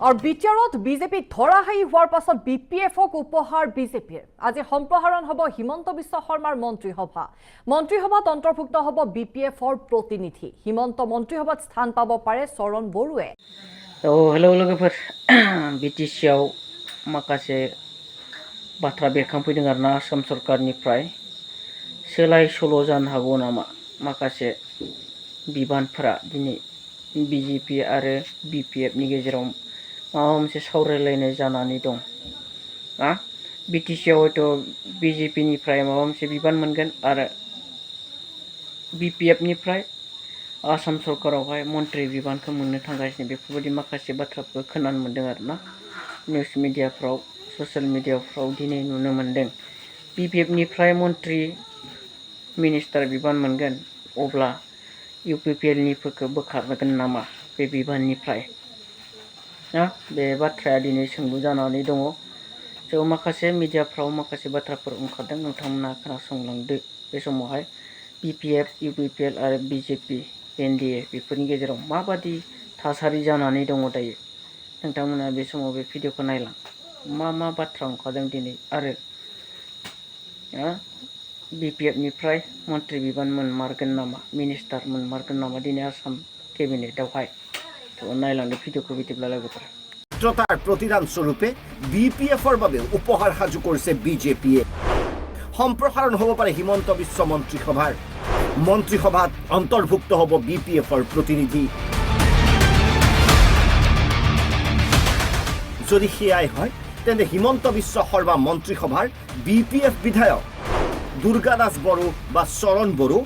और बिटिआरत বিজেপিক ধৰাশায়ী হোৱাৰ পাছত বিপিএফক উপহাৰ বিজেপিৰ আজি সম্প্ৰসাৰণ হ'ব হিমন্ত বিশ্ব শৰ্মাৰ মন্ত্ৰীসভাত অন্তৰ্ভুক্ত হ'ব বিপিএফৰ প্ৰতিনিধি হিমন্ত মন্ত্ৰীসভাত স্থান পাব পাৰে চৰণ বৰুৱে हेलौ लोगोफोर बिटिसिआव माखासे बाथ्रा बेरखांफैदों आरोना आसाम सरकारनिफ्राय सोलाय सोल' जानो हागौ नामा माखासे बिबानफोरा दिनै बिजेपि आरो बिपिएफनि गेजेराव माबा मोनसे सावरायलायनाय जानानै दं बिटिसिआव हयथ' बिजेपिनिफ्राय माबा मोनसे बिबान मोनगोन आरो बिपिएफनिफ्राय आसाम सरकारावहाय मन्त्रि बिबानखौ मोननो थांगासिनो बेफोरबायदि माखासे बाथ्राफोरखौ खोनानो मोन्दों आरोना निउस मिडियाफ्राव ससियेल मिडियाफ्राव दिनै नुनो मोन्दों बिपिएफनिफ्राय मन्त्रि मिनिस्टार बिबान मोनगोन अब्ला इउपिपिएलनिफोरखौ बोखारगोन नामा बे बिबाननिफ्राय बे बाथ्राया दिनै सोंलु जानानै दङ स' माखासे मिडियाफ्राव माखासे बाथ्राफोर ओंखारदों नोंथांमोना खोनासंलांदो बे समावहाय बिपिएफ इउपिपिएल आरो बिजेपि एनडिए बेफोरनि गेजेराव माबादि थासारि जानानै दङ दायो नोंथांमोना बे समाव बे भिडिअखौ नायलां मा बाथ्रा ओंखारदों दिनै आरो बिपिएफनिफ्राय मन्त्रि बिबान मोनमारगोन नामा मिनिस्टार मोनमारगोन नामा दिनै आसाम केबिनेटआवहाय थ' नायलांदो भिडिअखौ बिदिब्ला लोगोफोर মিত্ৰতাৰ প্ৰতিদান স্বৰূপে বিপিএফৰ বাবে উপহাৰ সাজু কৰিছে বিজেপিয়ে সম্প্ৰসাৰণ হ'ব পাৰে হিমন্ত বিশ্ব মন্ত্ৰীসভাত অন্তৰ্ভুক্ত হ'ব বিপিএফৰ প্ৰতিনিধি যদি সেয়াই হয় তেন্তে হিমন্ত বিশ্ব শৰ্মা মন্ত্ৰীসভাৰ বিপিএফ বিধায়ক দুৰ্গা দাস বড়ো বা চৰণ বড়ো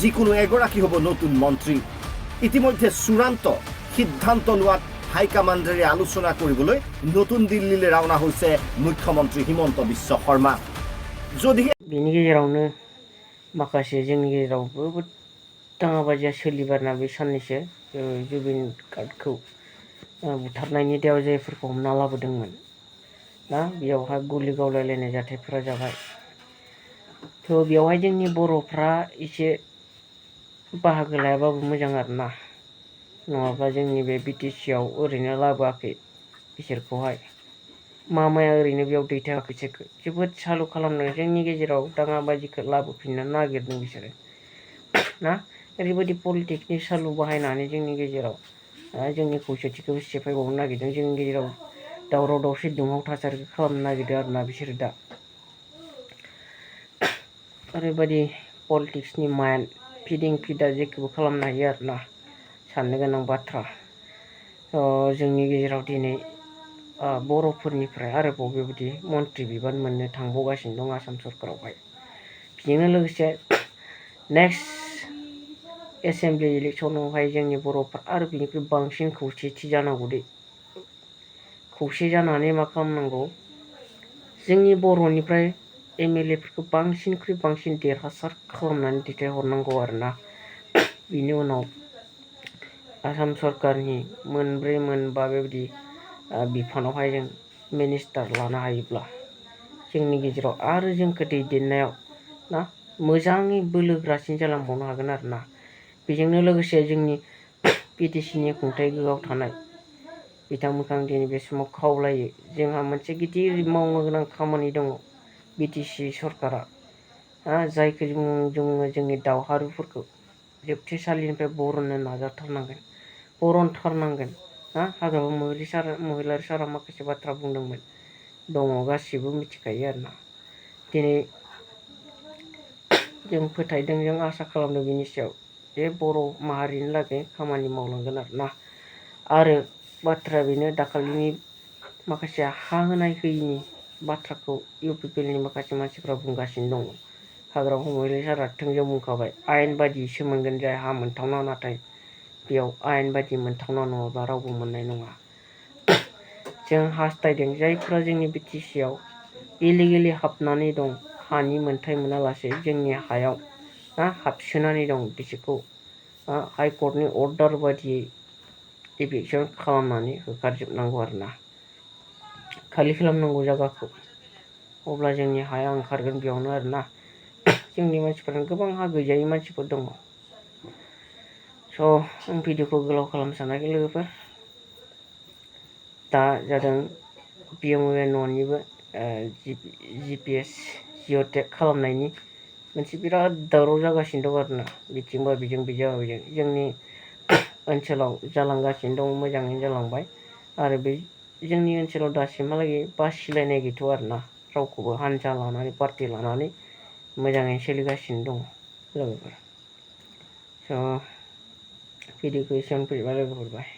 যিকোনো এগৰাকী হ'ব নতুন মন্ত্ৰী ইতিমধ্যে চূড়ান্ত সিদ্ধান্ত লোৱাত হাইকমাণ্ডেৰে আলোচনা কৰিবলৈ নতুন দিল্লীলৈ ৰাওনা হৈছে মুখ্যমন্ত্ৰী হিমন্ত বিশ্ব শৰ্মা যদিহে बेनि गेजेरावनो माखासे जोंनि गेजेरावबो दाङाबाजिया सोलिबायना बे साननैसो जुबिन गार्डखौ बुथारनायनि दायाव जायफोरखौ हमना लाबोदोंमोन ना बेयावहाय गुलि गावलायलायनाय जाथायफोरा जाबाय थ' बेवहाय जोंनि बर'फ्रा एसे बाहागो लायाबाबो मोजां आरोना नङाब्ला जोंनि बे बिटिसिआव ओरैनो लाबोआखै बिसोरखौहाय मामाया ओरैनो बेयाव दैथायाखै बिसोरखौ जोबोद सालु खालामदों जोंनि गेजेराव दाङाबाजिखौ लाबोफिननो नागिरदों बिसोरो ना ओरैबायदि पलिटिक्सनि सालु बाहायनानै जोंनि गेजेराव जोंनि खौसेथिखौ सेफायबावनो नागिरदों जोंनि गेजेराव दावराव दावसि दुंहाव थासारिखौ खालामनो नागिरदों आरोना बिसोरो दा ओरैबायदि पलिटिक्सनि माइन्ड फिदिं फिदा जेखौबो खालामनो हायो आरोना साननो गोनां बाथ्रा जोंनि गेजेराव दिनै बर'फोरनिफ्राय आरोबाव बेबायदि मन्त्रि बिबान मोननो थांबावगासिनो दं आसाम सरकारावहाय बेजोंनो लोगोसे नेक्स्ट एसेमब्लि इलेक्सनावहाय जोंनि बर'फ्रा आरो बिनिख्रुइ बांसिन खौसेथि जानांगौ दे खौसे जानानै मा खालामनांगौ जोंनि बर'निफ्राय एमएलएफोरखौ बांसिनख्रुइ बांसिन देरहासार खालामनानै दैथायहरनांगौ आरोना बिनि उनाव आसाम सरकारनि मोनब्रै मोनबा बेबायदि बिफानावहाय जों मिनिस्टार लानो हायोब्ला जोंनि गेजेराव आरो जोंखौ दैदेननायाव ना मोजाङै बोलोग्रासिन जालांबावनो हागोन आरोना बेजोंनो लोगोसे जोंनि बिटिसिनि खुंथाय गोहोआव थानाय बिथांमोनखौ आं दिनै बे समाव खावलायो जोंहा मोनसे गिदिर मावनो गोनां खामानि दङ बिटिसि सरकारा जायखौ जोङो जोंनि दावहारुफोरखौ जोबथेसालिनिफ्राय बरनथारनांगोन हाग्रामा महिलारि सारा माखासे बाथ्रा बुंदोंमोन दङ गासिबो मिथिखायो आरोना दिनै जों फोथायदों जों आसा खालामदों बिनि सायाव जे बर' माहारिनि लागै खामानि मावलांगोन आरोना आरो बाथ्राया बेनो दाखालिनि माखासे हा होनाय होयिनि बाथ्राखौ इउपिपिएलनि माखासे मानसिफ्रा बुंगासिनो दङ हाग्रामा महिलारि सारा थोंजों बुंखाबाय आयेन बायदिसो मोनगोन जाय हा मोनथावना नाथाय बेयाव आयेन बायदि मोनथावना नङाब्ला रावबो मोननाय नङा जों हास्थायदों जायफोरा जोंनि बिटिसिआव इलिगेलि हाबनानै दं हानि मोनथाय मोनालासे जोंनि हायाव हाबसोनानै दं बिसोरखौ हाइकर्टनि अर्डार बायदियै इभिक्सन खालामनानै होखारजोबनांगौ आरोना खालि खालामनांगौ जायगाखौ अब्ला जोंनि हाया ओंखारगोन बेयावनो आरोना जोंनि मानसिफोरानो गोबां हा गैजायै मानसिफोर दङ स' आं भिडिअखौ गोलाव खालामनो सानाखै लोगोफोर दा जादों PMOA न'निबो GPS जिअ'टेक खालामनायनि मोनसे बिराद दावराव जागासिनो दं आरोना बिथिंबा बिजों बिजों जोंनि ओनसोलाव जालांगासिनो दं मोजाङैनो जालांबाय आरो बे जोंनि ओनसोलाव दासिमहालागै बासिलायनाय गैथ'आ आरोना रावखौबो हानजा लानानै पार्टि लानानै मोजाङै सोलिगासिनो दं लोगोफोर स' भिडिअखौ एसेयावनो फोजोबबाय लोगोफोर बाय